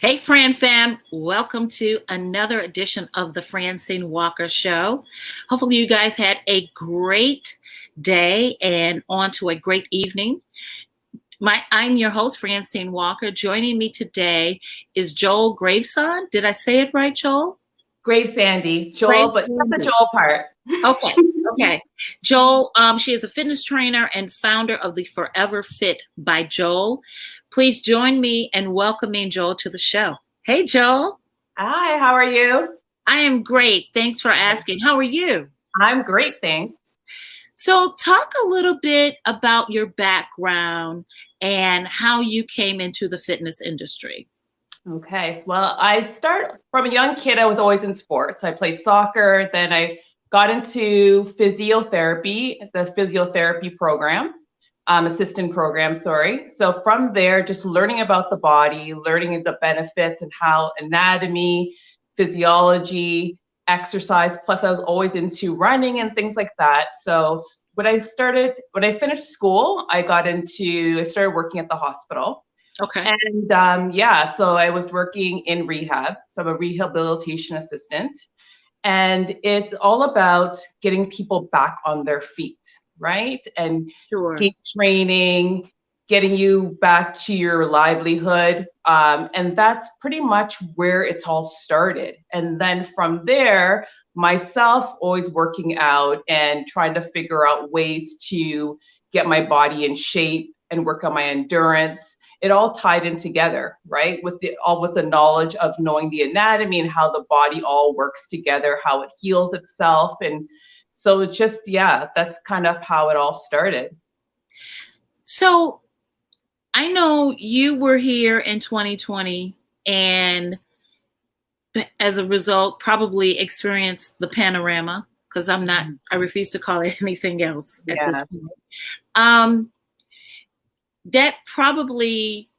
Hey, Fran fam. Welcome to another edition of the Francyne Walker Show. Hopefully you guys had a great day and on to a great evening. I'm your host, Francyne Walker. Joining me today is Joie Gravesande. Did I say it right, Jole? Gravesande, Jole, but not the Jole part. Okay. Jole, she is a fitness trainer and founder of the Forever Fit by Jole. Please join me in welcoming Jole to the show. Hey, Jole. Hi, how are you? I am great. Thanks for asking. How are you? I'm great, thanks. So talk a little bit about your background and how you came into the fitness industry. Okay, well, I start from a young kid. I was always in sports. I played soccer, then I got into physiotherapy, the physiotherapy program, assistant program, sorry. So from there, just learning about the body, learning the benefits and how anatomy, physiology, exercise, plus I was always into running and things like that. So when I finished school, I started working at the hospital. Okay. And so I was working in rehab. So I'm a rehabilitation assistant. And it's all about getting people back on their feet, right? And gait training, getting you back to your livelihood. And that's pretty much where it's all started. And then from there, myself always working out and trying to figure out ways to get my body in shape and work on my endurance. It all tied in together, right? With the knowledge of knowing the anatomy and how the body all works together, how it heals itself. And so it's just, that's kind of how it all started. So I know you were here in 2020 and as a result probably experienced the panorama, because I refuse to call it anything else at this point. That probably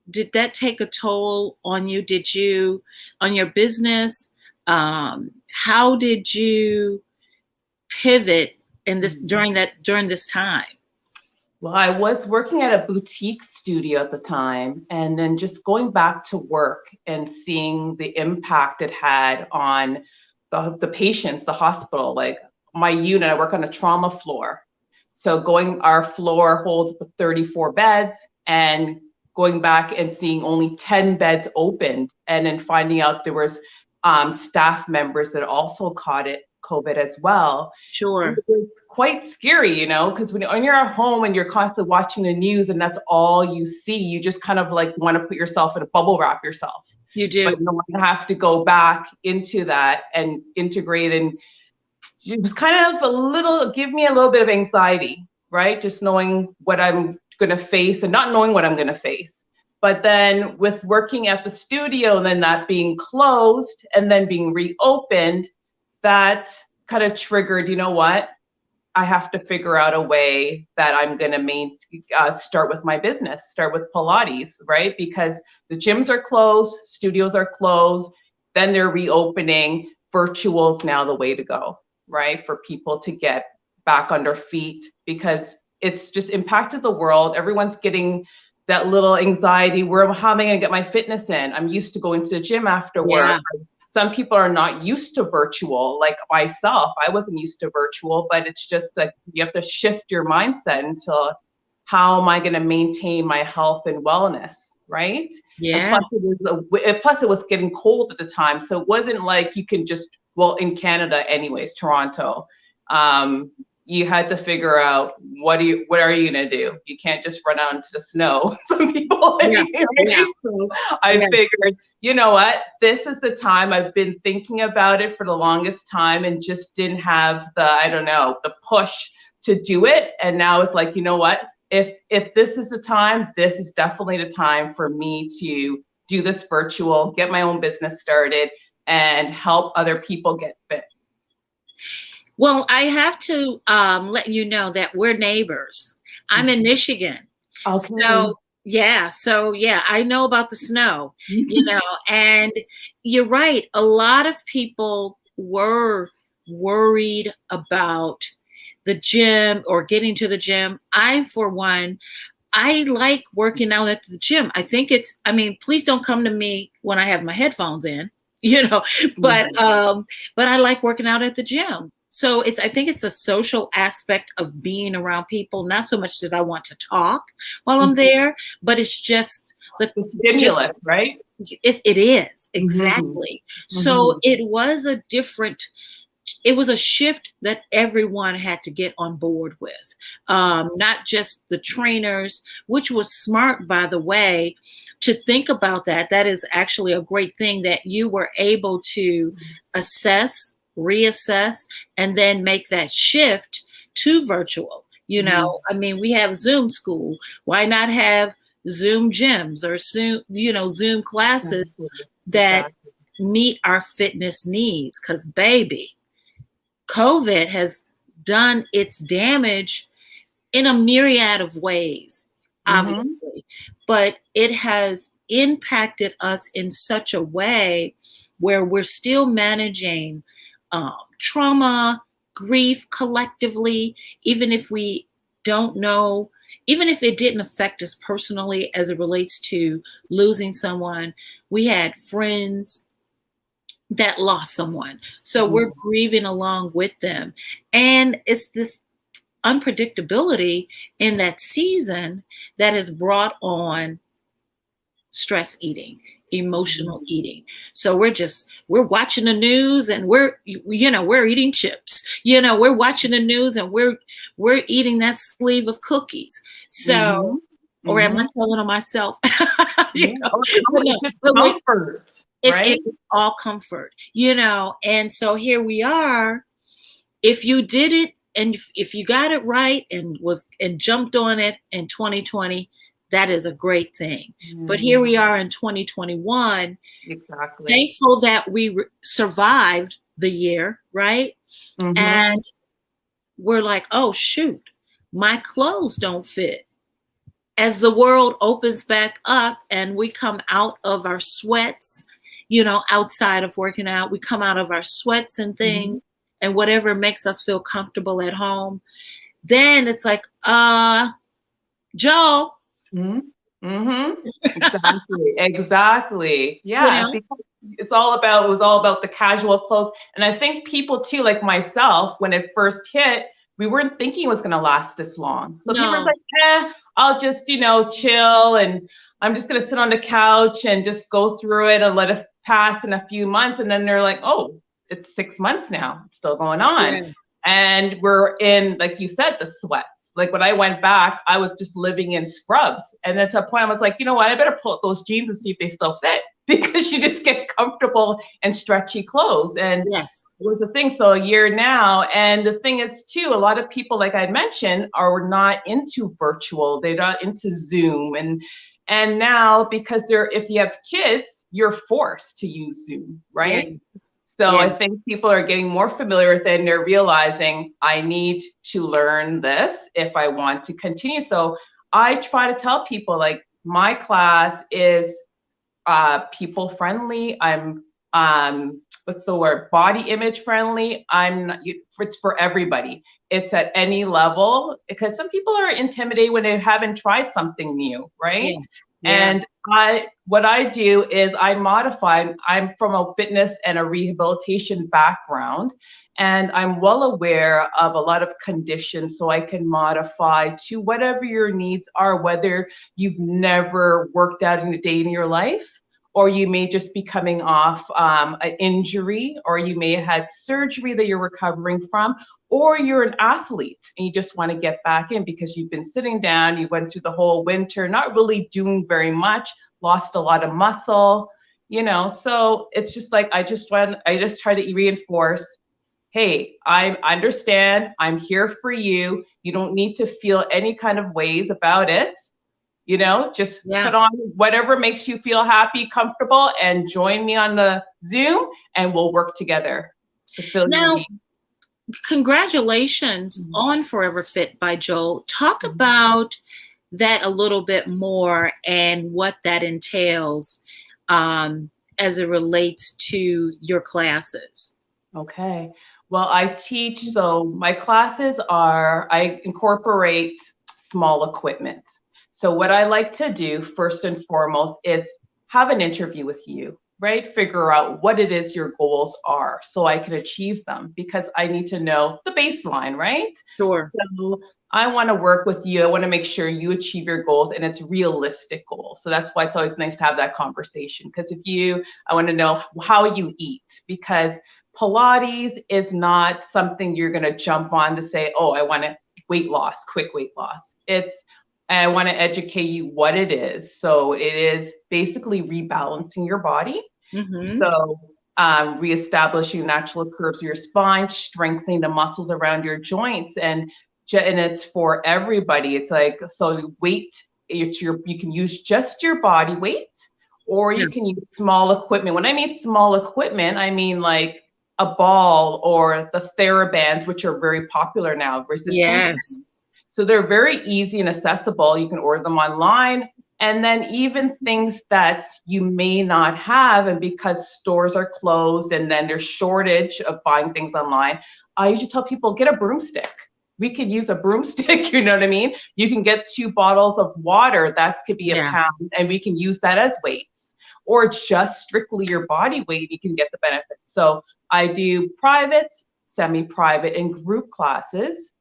did that take a toll on you? On your business? How did you pivot during this time? Well, I was working at a boutique studio at the time, and then just going back to work and seeing the impact it had on the patients, the hospital. Like my unit, I work on a trauma floor. So our floor holds 34 beds, and going back and seeing only 10 beds opened, and then finding out there was staff members that also caught COVID as well. Sure. It was quite scary, because when you're at home and you're constantly watching the news and that's all you see, you just kind of like want to put yourself in a bubble wrap yourself. You do. But you have to go back into that and integrate, and just kind of give me a little bit of anxiety, right? Just knowing what I'm going to face and not knowing what I'm going to face. But then with working at the studio and then that being closed and then being reopened, that kind of triggered, you know what? I have to figure out a way that I'm going to start with my business, start with Pilates, right? Because the gyms are closed, studios are closed, then they're reopening. Virtual is now the way to go, right? For people to get back on their feet, because it's just impacted the world. Everyone's getting that little anxiety. How am I going to get my fitness in? I'm used to going to the gym after work. Some people are not used to virtual, like myself. I wasn't used to virtual, but it's just like you have to shift your mindset into how am I going to maintain my health and wellness, right? Yeah. And plus it was getting cold at the time, so it wasn't like you can just, well, in Canada anyways, Toronto, you had to figure out what are you going to do? You can't just run out into the snow. Some people, So I figured, you know what? This is the time. I've been thinking about it for the longest time and just didn't have the push to do it. And now it's like, you know what? If this is the time, this is definitely the time for me to do this virtual, get my own business started, and help other people get fit. Well, I have to let you know that we're neighbors. I'm in Michigan. Okay. So I know about the snow, and you're right. A lot of people were worried about the gym or getting to the gym. I, for one, I like working out at the gym. I think please don't come to me when I have my headphones in, but I like working out at the gym. So I think it's the social aspect of being around people, not so much that I want to talk while I'm there, but it's just the stimulus, right? It is, exactly. So it was a shift that everyone had to get on board with, not just the trainers, which was smart, by the way, to think about that. That is actually a great thing that you were able to assess, reassess, and then make that shift to virtual. We have Zoom school. Why not have Zoom gyms or Zoom classes that meet our fitness needs? Because, baby, COVID has done its damage in a myriad of ways, obviously, but it has impacted us in such a way where we're still managing trauma, grief collectively, even if we don't know, even if it didn't affect us personally as it relates to losing someone. We had friends that lost someone. So we're grieving along with them. And it's this unpredictability in that season that has brought on stress eating, emotional eating. So we're watching the news and we're eating chips. We're watching the news and we're eating that sleeve of cookies. So, or am I telling on myself? Comfort, right? It's all comfort, and so here we are. If you did it and if you got it right and jumped on it in 2020, that is a great thing. But here we are in 2021, thankful that we survived the year, right? And we're like, oh shoot, my clothes don't fit. As the world opens back up and we come out of our sweats, outside of working out, we come out of our sweats and things and whatever makes us feel comfortable at home. Then it's like, Jole. Exactly. Yeah. Because it was all about the casual clothes. And I think people too, like myself, when it first hit, we weren't thinking it was going to last this long. So people were like, I'll just, chill and I'm just going to sit on the couch and just go through it and let it pass in a few months. And then they're like, oh, it's 6 months now. It's still going on. Yeah. And we're in, like you said, the sweats. Like when I went back, I was just living in scrubs. And then to a point I was like, you know what? I better pull out those jeans and see if they still fit, because you just get comfortable and stretchy clothes. And it was the thing. So a year now. And the thing is too, a lot of people, like I mentioned, are not into virtual. They're not into Zoom. And now, because if you have kids, you're forced to use Zoom, right? Yes. So I think people are getting more familiar with it and they're realizing I need to learn this if I want to continue. So I try to tell people, like, my class is people friendly. I'm what's the word? Body image friendly. It's for everybody. It's at any level, because some people are intimidated when they haven't tried something new, right? And what I do is I modify. I'm from a fitness and a rehabilitation background, and I'm well aware of a lot of conditions, so I can modify to whatever your needs are, whether you've never worked out in a day in your life, or you may just be coming off an injury, or you may have had surgery that you're recovering from, or you're an athlete and you just want to get back in because you've been sitting down, you went through the whole winter, not really doing very much, lost a lot of muscle, so it's just like, I just try to reinforce, hey, I understand, I'm here for you. You don't need to feel any kind of ways about it. Just put on whatever makes you feel happy, comfortable, and join me on the Zoom, and we'll work together to fill your needs. Congratulations on Forever Fit by Jole. Talk about that a little bit more and what that entails as it relates to your classes. Okay. Well, I teach, so my classes I incorporate small equipment. So what I like to do first and foremost is have an interview with you, right? Figure out what it is your goals are so I can achieve them, because I need to know the baseline, right? Sure. So I want to work with you. I want to make sure you achieve your goals and it's realistic goals. So that's why it's always nice to have that conversation. Because I want to know how you eat, because Pilates is not something you're going to jump on to say, oh, I want to quick weight loss. I want to educate you what it is. So it is basically rebalancing your body. Mm-hmm. So reestablishing natural curves of your spine, strengthening the muscles around your joints, and it's for everybody. It's like, so weight, you can use just your body weight, or you can use small equipment. When I mean small equipment, I mean like a ball or the TheraBands, which are very popular now, resistance bands. So they're very easy and accessible. You can order them online. And then even things that you may not have, and because stores are closed and then there's shortage of buying things online, I usually tell people, get a broomstick. We could use a broomstick, you know what I mean? You can get 2 bottles of water, that could be a pound, and we can use that as weights. Or just strictly your body weight, you can get the benefits. So I do private, semi-private, and group classes.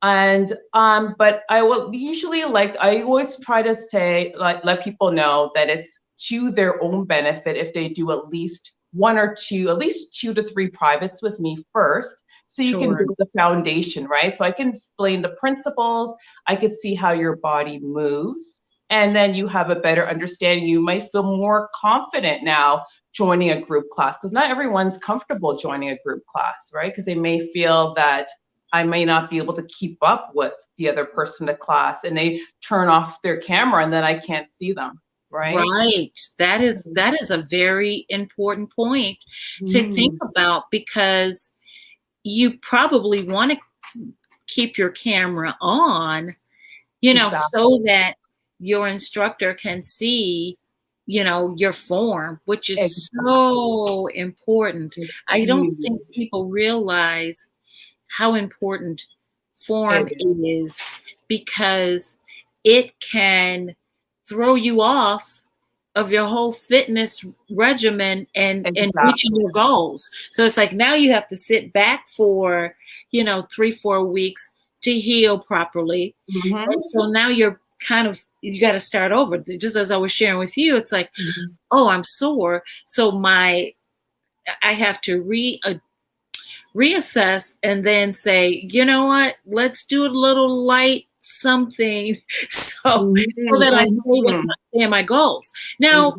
And but I will usually I always try to say, let people know that it's to their own benefit if they do at least 2 to 3 privates with me first, so you can build the foundation, right? So I can explain the principles, I could see how your body moves, and then you have a better understanding. You might feel more confident now joining a group class, because not everyone's comfortable joining a group class, right? Because they may feel that I may not be able to keep up with the other person in class, and they turn off their camera and then I can't see them, right? Right. That is a very important point to think about, because you probably want to keep your camera on, so that your instructor can see, your form, which is so important. I don't think people realize how important form is, because it can throw you off of your whole fitness regimen and reaching your goals. So it's like, now you have to sit back for 3-4 weeks to heal properly. And so now you got to start over. Just as I was sharing with you, it's like, oh, I'm sore, so I have to reassess and then say, you know what, let's do a little light something so that I stay my goals. Now,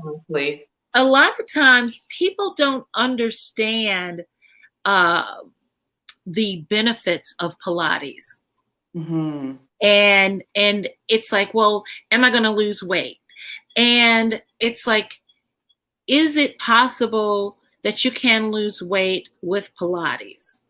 a lot of times people don't understand the benefits of Pilates. And it's like, well, am I going to lose weight? And it's like, is it possible that you can lose weight with Pilates?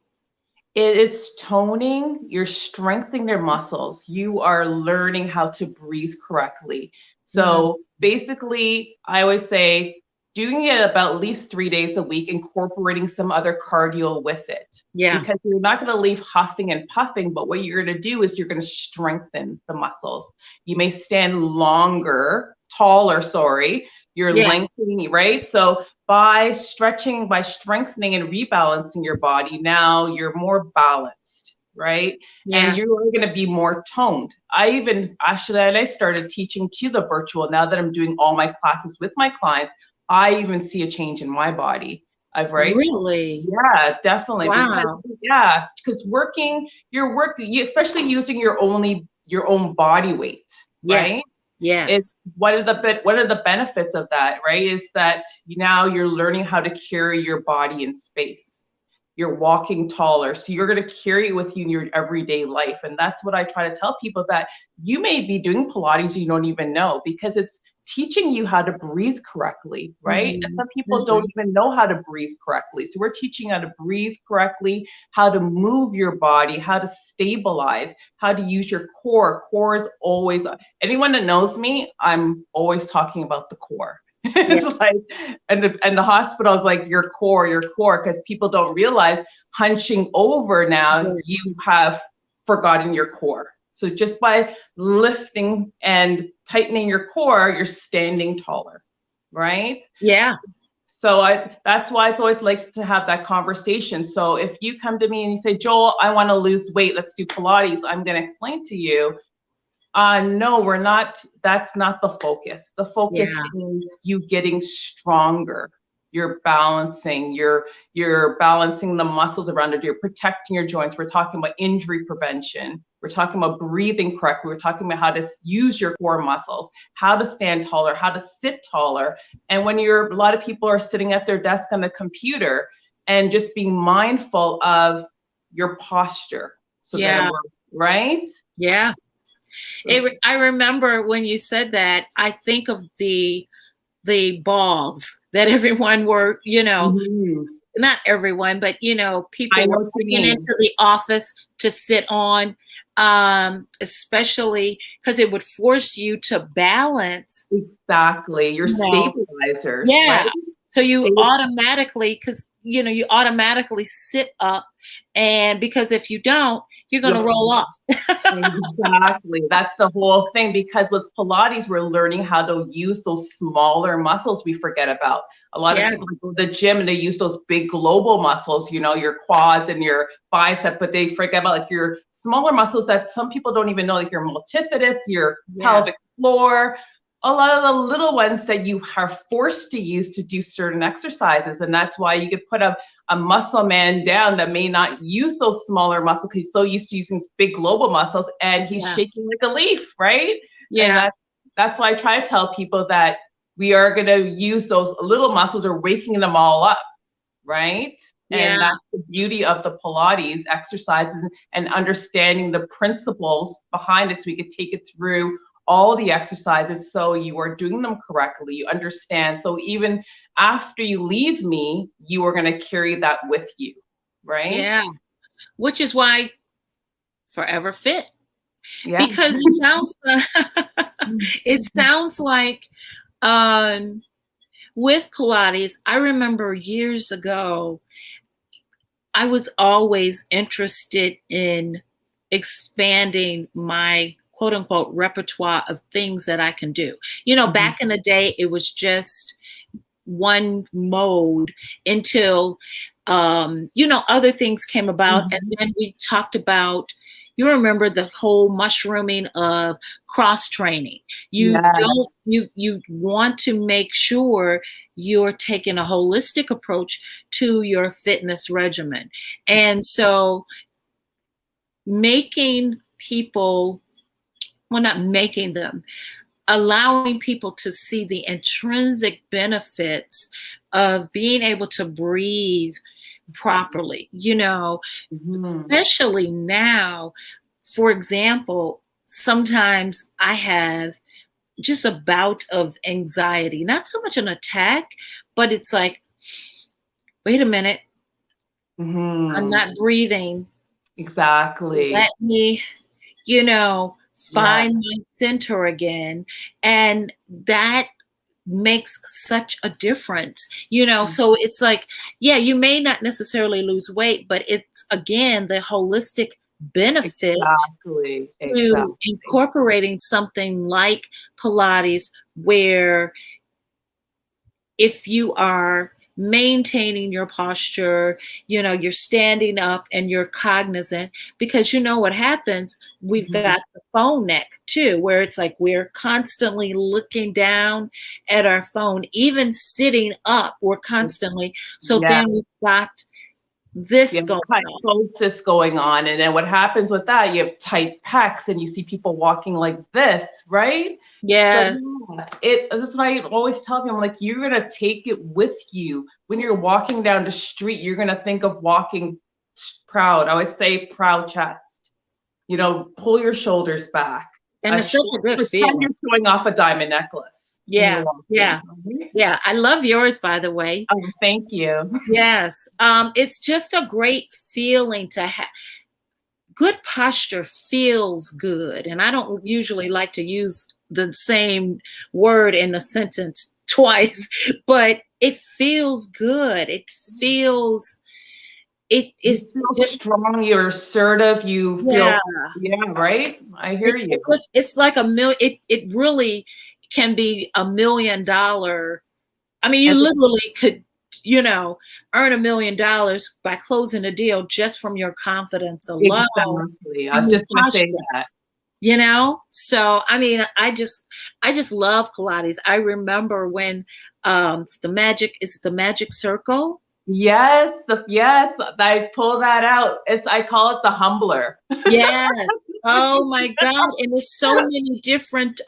It is toning, you're strengthening their muscles. You are learning how to breathe correctly. So basically, I always say, doing it about at least 3 days a week, incorporating some other cardio with it. Because you're not going to leave huffing and puffing, but what you're going to do is you're going to strengthen the muscles. You may stand taller, you're lengthening, right? So by stretching, by strengthening and rebalancing your body, now you're more balanced, right? And you're going to be more toned. I started teaching to the virtual, now that I'm doing all my classes with my clients, I even see a change in my body. Really? Yeah, definitely. Wow. Because you're working, especially using your own body weight, right? Yes. What are the benefits of that, right? Is that now you're learning how to carry your body in space. You're walking taller, so you're going to carry it with you in your everyday life. And that's what I try to tell people, that you may be doing Pilates, you don't even know, because it's teaching you how to breathe correctly, right? And some people don't even know how to breathe correctly. So we're teaching how to breathe correctly, how to move your body, how to stabilize, how to use your core. Core is always, anyone that knows me, I'm always talking about the core. It's like, and the hospital is like, your core, because people don't realize hunching over now, you have forgotten your core. So just by lifting and tightening your core, you're standing taller, right? Yeah. So that's why it's always likes to have that conversation. So if you come to me and you say, Joel, I want to lose weight, let's do Pilates, I'm going to explain to you, no, we're not. That's not the focus. The focus is you getting stronger. You're balancing. You're balancing the muscles around it. You're protecting your joints. We're talking about injury prevention. We're talking about breathing correctly. We're talking about how to use your core muscles, how to stand taller, how to sit taller. And when a lot of people are sitting at their desk on the computer and just being mindful of your posture. So then right? Yeah. I remember when you said that, I think of the balls that everyone were, not everyone, but people were bringing into the office to sit on, especially because it would force you to balance. Exactly. Your stabilizers. Yeah. Right? So you automatically, because you automatically sit up, and because if you don't, you're going to roll off. Exactly. That's the whole thing, because with Pilates, we're learning how to use those smaller muscles we forget about. A lot of people go to the gym and they use those big global muscles, your quads and your bicep, but they forget about like your smaller muscles that some people don't even know, like your multifidus, your pelvic floor, a lot of the little ones that you are forced to use to do certain exercises. And that's why you could put a muscle man down that may not use those smaller muscles. He's so used to using his big global muscles, and he's shaking like a leaf, right? Yeah. And that's why I try to tell people that we are going to use those little muscles or waking them all up, right? And that's the beauty of the Pilates exercises and understanding the principles behind it, so we could take it through all the exercises so you are doing them correctly. You understand. So even after you leave me, you are going to carry that with you, right? Yeah. Which is why Forever Fit. Yeah. Because it sounds like with Pilates, I remember years ago, I was always interested in expanding my quote unquote repertoire of things that I can do. Back in the day, it was just one mode until, other things came about. And then we talked about, you remember the whole mushrooming of cross training. You want to make sure you're taking a holistic approach to your fitness regimen. And so allowing people to see the intrinsic benefits of being able to breathe properly, especially now. For example, sometimes I have just a bout of anxiety, not so much an attack, but it's like, wait a minute, I'm not breathing. Exactly. Let me, find my center again. And that makes such a difference, so it's like, you may not necessarily lose weight, but it's again the holistic benefit to incorporating something like Pilates, where if you are maintaining your posture, you're standing up and you're cognizant, because what happens, we've got the phone neck too, where it's like we're constantly looking down at our phone, even sitting up, we're constantly. So then we've got this going on. And then what happens with that, you have tight pecs and you see people walking like this, right? Yes. So, that's what I always tell them. I'm like, you're going to take it with you. When you're walking down the street, you're going to think of walking proud. I always say proud chest, pull your shoulders back. And it's such a good feeling. You're showing off a diamond necklace. Yeah. I love yours, by the way. Oh, thank you. Yes. It's just a great feeling to have. Good posture feels good. And I don't usually like to use the same word in a sentence twice, but it feels good. It feels it You is feel just, strong, you're assertive, you yeah, feel, yeah, right? I hear you. it's like it really can be $1 million. I mean, you And literally could, you know, earn $1 million by closing a deal just from your confidence alone, exactly. I from was your just gonna posture, say that. you know? So, I mean, I just love Pilates. I remember when the magic circle? Yes, yes, I pull that out. I call it the humbler. Yes. Oh my God. And there's so many different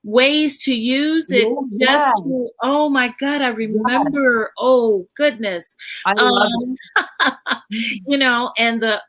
ways to use it, Yeah, yeah, just to, oh my God, I yeah. remember, oh goodness. I love Um, it. you know, and the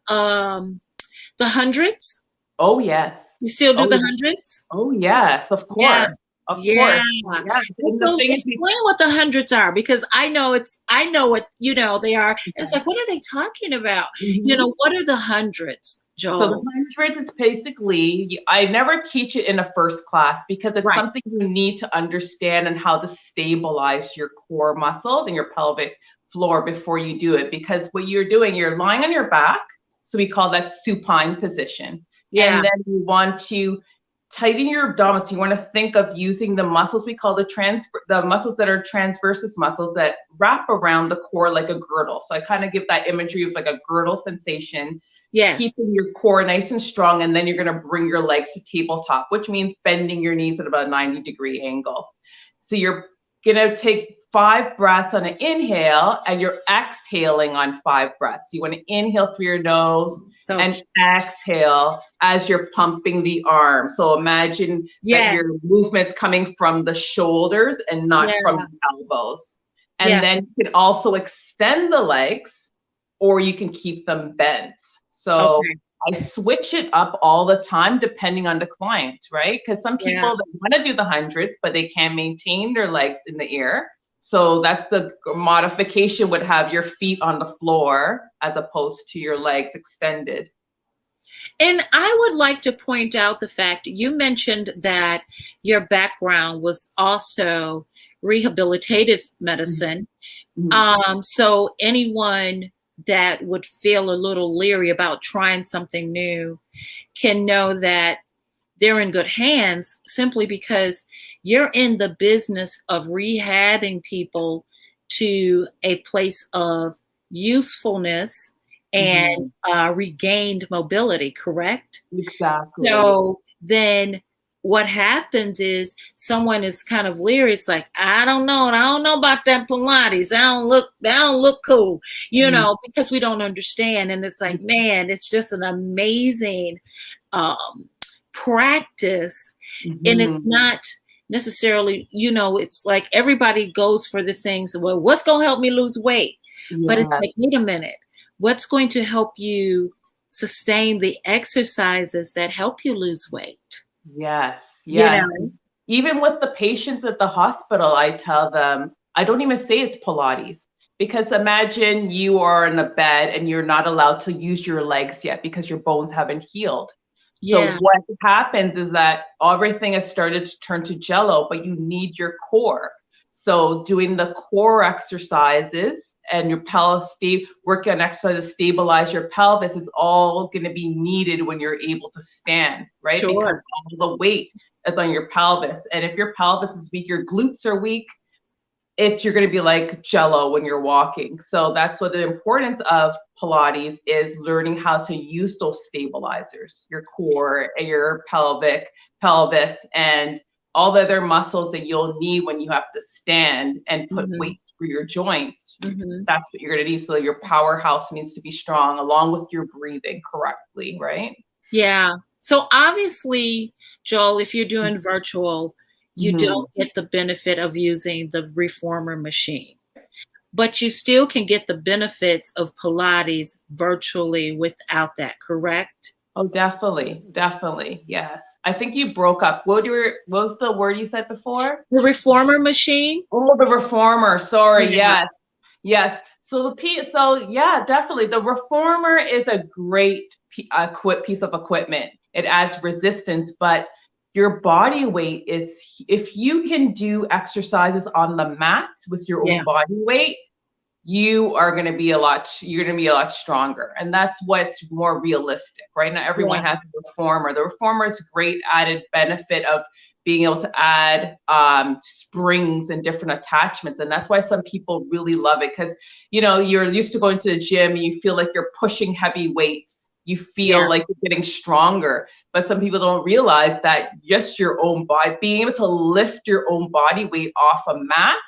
hundreds. Oh yes. You still do Oh the yes. hundreds? Oh yes, of Yeah. course. Of Yeah. course. Yeah. And And the so thing is, explain what the hundreds are, because I know what, you know, they are. It's like, what are they talking about? You Mhm. know, what are the hundreds, So the Joel? hundreds is basically, I never teach it in a first class because it's Right. something you need to understand and how to stabilize your core muscles and your pelvic floor before you do it. Because what you're doing, you're lying on your back. So we call that supine position. Yeah. And then you want to tighten your abdominals. So you want to think of using the muscles we call the muscles that are transversus muscles that wrap around the core like a girdle. So I kind of give that imagery of like a girdle sensation, Yes. keeping your core nice and strong, and then you're going to bring your legs to tabletop, which means bending your knees at about a 90-degree angle. So you're going to take 5 breaths on an inhale, and you're exhaling on 5 breaths. You want to inhale through your nose So, and exhale as you're pumping the arm. So imagine that yes. your movement's coming from the shoulders and not from Yeah. the elbows. And Yeah. then you can also extend the legs, or you can keep them bent. So Okay. I switch it up all the time depending on the client, right? Because some Yeah. people, they want to do the hundreds, but they can't maintain their legs in the air. So that's the modification, would have your feet on the floor as opposed to your legs extended. And I would like to point out the fact you mentioned that your background was also rehabilitative medicine. Mhm. So anyone that would feel a little leery about trying something new can know that they're in good hands, simply because you're in the business of rehabbing people to a place of usefulness and Mhm. regained mobility, correct? Exactly. So then what happens is someone is kind of leery. It's like, I don't know. I don't know about that Pilates. That don't look cool, you Mhm. know, because we don't understand. And it's like, man, it's just an amazing um, practice. And it's Mhm. not necessarily, you know, it's like everybody goes for the things, well, what's going to help me lose weight? But it's Yeah. like, wait a minute, what's going to help you sustain the exercises that help you lose weight? Yes. You Yes. know? Even with the patients at the hospital, I tell them, I don't even say it's Pilates, because imagine you are in a bed and you're not allowed to use your legs yet because your bones haven't healed. So Yeah. what happens is that everything has started to turn to jello, but you need your core. So doing the core exercises and your pelvis, working on exercises to stabilize your pelvis is all going to be needed when you're able to stand, right? Because Sure. all the weight is on your pelvis. And if your pelvis is weak, your glutes are weak, you're going to be like jello when you're walking. So that's what the importance of Pilates is, learning how to use those stabilizers, your core and your pelvis, and all the other muscles that you'll need when you have to stand and put Hmm. weight through your joints. Hmm. That's what you're going to need. So your powerhouse needs to be strong, along with your breathing correctly, right? Yeah. So obviously, Joel, if you're doing virtual, you Mhm. don't get the benefit of using the reformer machine, but you still can get the benefits of Pilates virtually without that, correct? Oh, definitely, definitely, yes. I think you broke up. What was the word you said before? The reformer machine? Oh, the reformer. Sorry, Yeah. yes, yes. So yeah, definitely. The reformer is a great piece of equipment. It adds resistance, but your body weight if you can do exercises on the mat with your Yeah. own body weight, you are going to be you're going to be a lot stronger. And that's what's more realistic, right? Not everyone has a reformer. The reformer is a great added benefit of being able to add springs and different attachments. And that's why some people really love it, because, you know, you're used to going to the gym and you feel like you're pushing heavy weights. You feel like you're getting stronger, but some people don't realize that just your own body, being able to lift your own body weight off a mat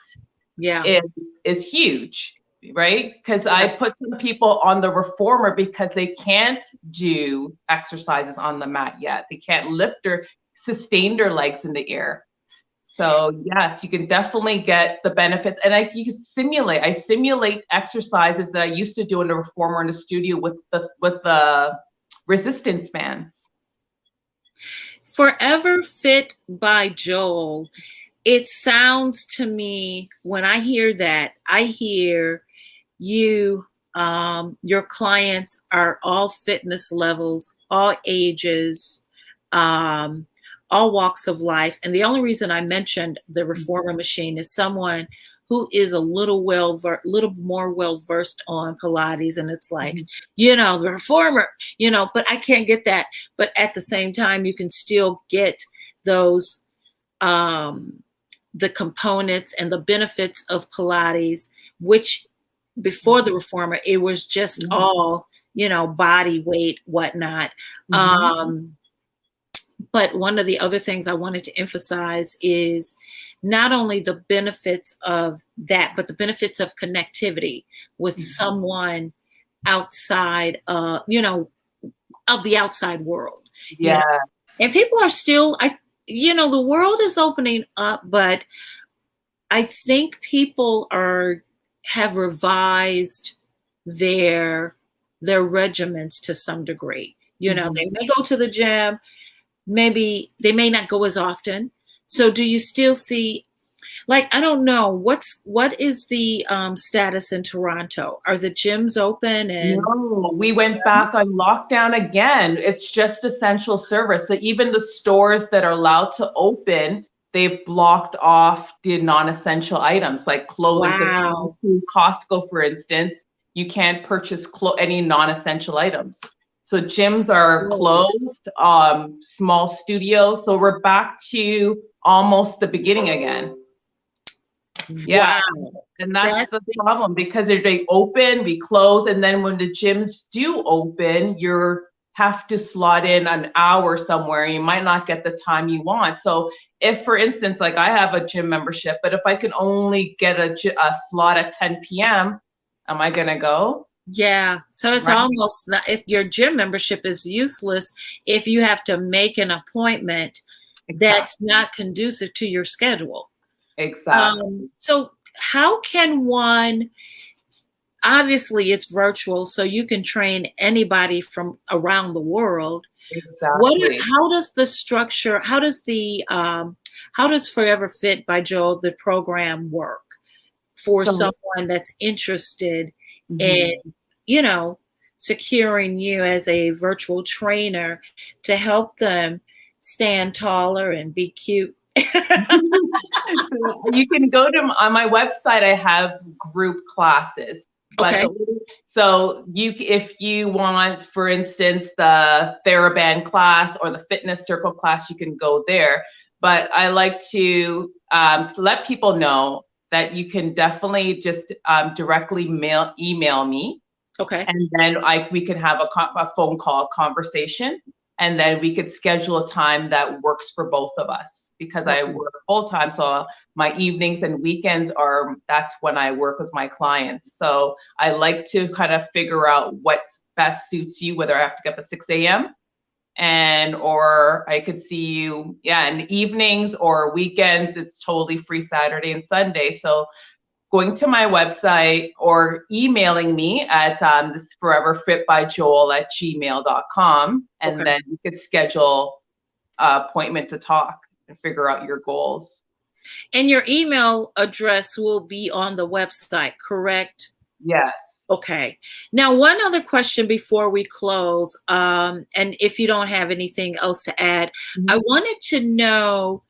is huge, right? Because I put some people on the reformer because they can't do exercises on the mat yet. They can't lift or sustain their legs in the air. So yes, you can definitely get the benefits. And you can simulate. I simulate exercises that I used to do in the reformer in the studio with the resistance bands. Forever Fit by Jole. It sounds to me, when I hear that, I hear you, your clients are all fitness levels, all ages, all walks of life. And the only reason I mentioned the reformer machine is someone who is a little more well-versed on Pilates. And it's like, you know, the reformer, you know, but I can't get that. But at the same time, you can still get those, the components and the benefits of Pilates, which before the reformer, it was just all, you know, body weight, whatnot. But one of the other things I wanted to emphasize is not only the benefits of that, but the benefits of connectivity with someone outside, you know, of the outside world. Yeah. You know? And people are still, you know, the world is opening up, but I think people have revised their regimens to some degree. You know, they may go to the gym, maybe they may not go as often. So do you still see, like, I don't know, what is the status in Toronto? Are the gyms open? And no, we went back on lockdown again. It's just essential service. So even the stores that are allowed to open, they've blocked off the non-essential items like clothing. Wow. So Costco, for instance, you can't purchase any non-essential items. So gyms are closed, small studios. So we're back to almost the beginning again. Yeah. Wow. And that's the problem, because if they open, we close. And then when the gyms do open, you have to slot in an hour somewhere. You might not get the time you want. So if, for instance, like I have a gym membership, but if I can only get a slot at 10 p.m., am I going to go? Yeah. So it's almost, if your gym membership is useless, if you have to make an appointment that's not conducive to your schedule. Exactly. So how can one, obviously it's virtual, so you can train anybody from around the world. Exactly. How does the structure, how does Forever Fit by Jole, the program, work for someone that's interested in, you know, securing you as a virtual trainer to help them stand taller and be cute? You can go to on my website. I have group classes. But so if you want, for instance, the TheraBand class or the fitness circle class, you can go there. But I like to let people know that you can definitely just directly email me. Okay. And then we can have a phone call conversation, and then we could schedule a time that works for both of us, because I work full time. So my evenings and weekends that's when I work with my clients. So I like to kind of figure out what best suits you, whether I have to get up at 6 a.m. or I could see you, in evenings or weekends. It's totally free Saturday and Sunday. So going to my website or emailing me at this foreverfitbyjole@gmail.com, and then you could schedule an appointment to talk and figure out your goals. And your email address will be on the website, correct? Yes. Okay. Now, one other question before we close, and if you don't have anything else to add, I wanted to know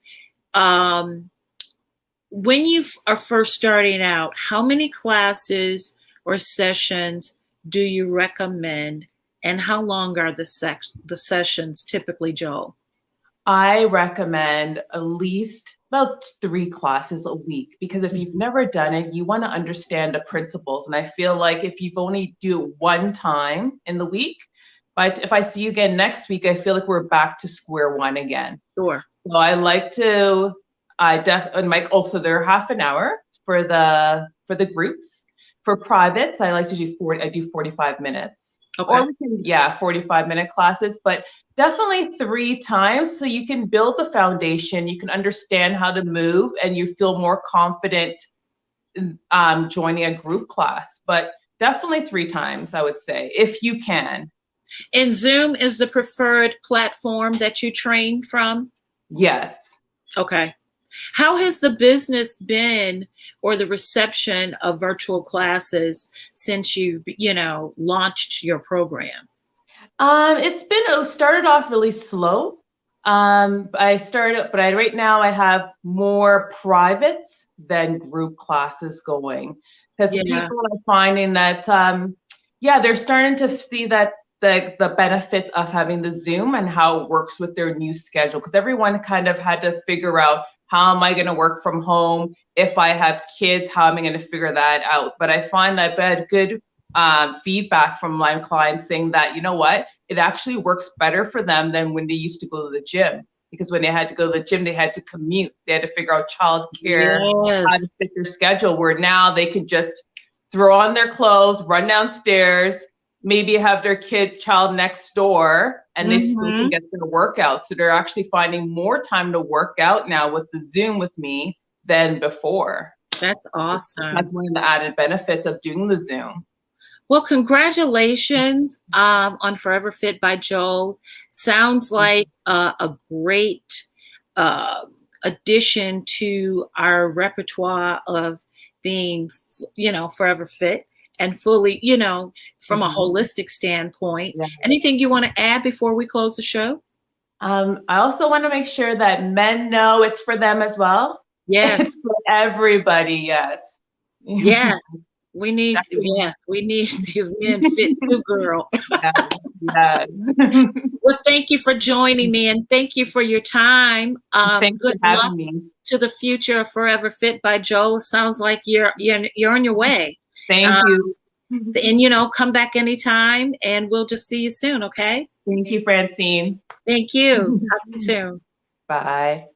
when you are first starting out, how many classes or sessions do you recommend, and how long are the sessions typically, Joel? I recommend at least about 3 classes a week, because if you've never done it, you want to understand the principles. And I feel like if you've only do it one time in the week, but if I see you again next week, I feel like we're back to square one again. Sure. So I like to, and Mike also, they're half an hour for the groups. For privates, I like to do 45 minutes. Okay. Or we can, 45-minute classes, but definitely 3 times so you can build the foundation, you can understand how to move, and you feel more confident joining a group class. But definitely 3 times, I would say, if you can. And Zoom is the preferred platform that you train from? Yes. Okay. How has the business been, or the reception of virtual classes since you've, launched your program? It started off really slow. Right now I have more privates than group classes going, because people are finding that, they're starting to see that the benefits of having the Zoom and how it works with their new schedule. Because everyone kind of had to figure out, how am I going to work from home? If I have kids, how am I going to figure that out? But I find that I've had good feedback from my clients saying that, you know what, it actually works better for them than when they used to go to the gym. Because when they had to go to the gym, they had to commute. They had to figure out childcare, how to fit their schedule, where now they can just throw on their clothes, run downstairs, maybe have their child next door, and they still can get their workout. So they're actually finding more time to work out now with the Zoom with me than before. That's awesome. That's one of the added benefits of doing the Zoom. Well, congratulations on Forever Fit by Jole. Sounds like a great addition to our repertoire of being, forever fit and fully, from a holistic standpoint. Yeah. Anything you want to add before we close the show? I also want to make sure that men know it's for them as well. Yes. For everybody, yes. Yes. We need these men fit too, girl. Yes. Well, thank you for joining me, and thank you for your time. Thanks for having me. To the future of Forever Fit by Jole. Sounds like you're on your way. Thank you. And come back anytime, and we'll just see you soon. Okay. Thank you, Francyne. Thank you. Talk to you soon. Bye.